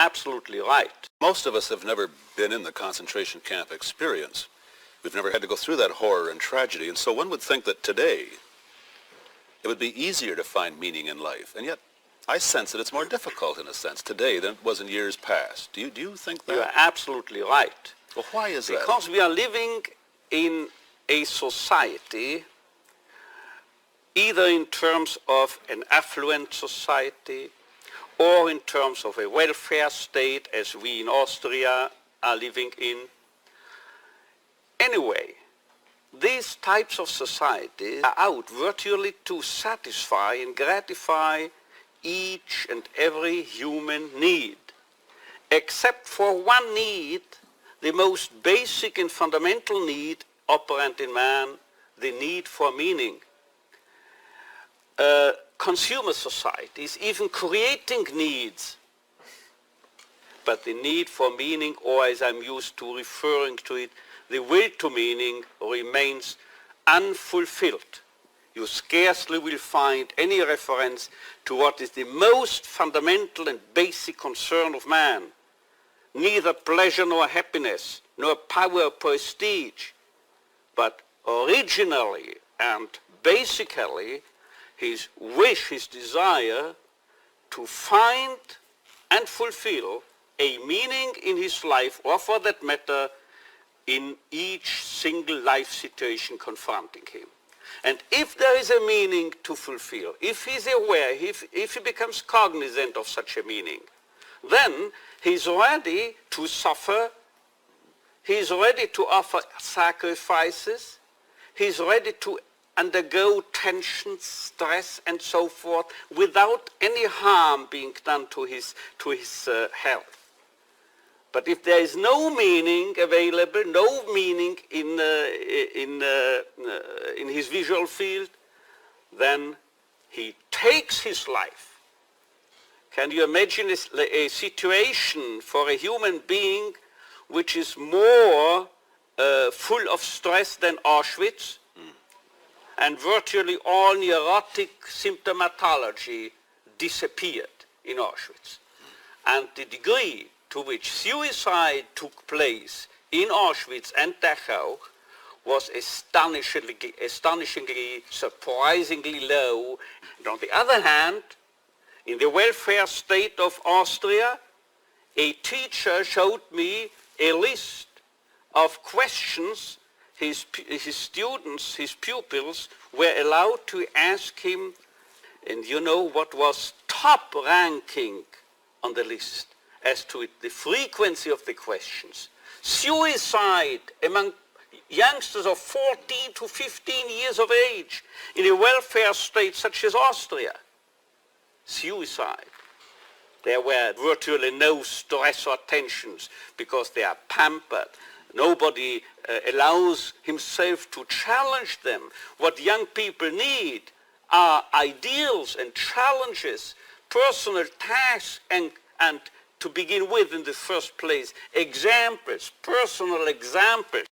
Absolutely right. Most of us have never been in the concentration camp experience. We've never had to go through that horror and tragedy, and so one would think that today it would be easier to find meaning in life. And yet, I sense that it's more difficult in a sense today than it was in years past. Do you think that? You're absolutely right. Well, why is that? Because we are living in a society, either in terms of an affluent society or in terms of a welfare state, as we in Austria are living in. Anyway, these types of societies are out virtually to satisfy and gratify each and every human need, except for one need, the most basic and fundamental need operant in man, the need for meaning. Consumer societies even creating needs, but the need for meaning, or as I'm used to referring to it, the will to meaning remains unfulfilled. You scarcely will find any reference to what is the most fundamental and basic concern of man. Neither pleasure nor happiness, nor power or prestige, but originally and basically his wish, his desire to find and fulfill a meaning in his life, or for that matter, in each single life situation confronting him. And if there is a meaning to fulfill, if he's aware, if he becomes cognizant of such a meaning, then he's ready to suffer, he's ready to offer sacrifices, he's ready to undergo tension, stress, and so forth, without any harm being done to his health. But if there is no meaning available, no meaning in his visual field, then he takes his life. Can you imagine a situation for a human being which is more full of stress than Auschwitz? And virtually all neurotic symptomatology disappeared in Auschwitz. And the degree to which suicide took place in Auschwitz and Dachau was astonishingly, surprisingly low. And on the other hand, in the welfare state of Austria, a teacher showed me a list of questions his students, his pupils, were allowed to ask him, and you know what was top ranking on the list as to the frequency of the questions? Suicide among youngsters of 14 to 15 years of age in a welfare state such as Austria. Suicide. There were virtually no stress or tensions because they are pampered. Nobody allows himself to challenge them. What young people need are ideals and challenges, personal tasks, and to begin with in the first place, examples, personal examples.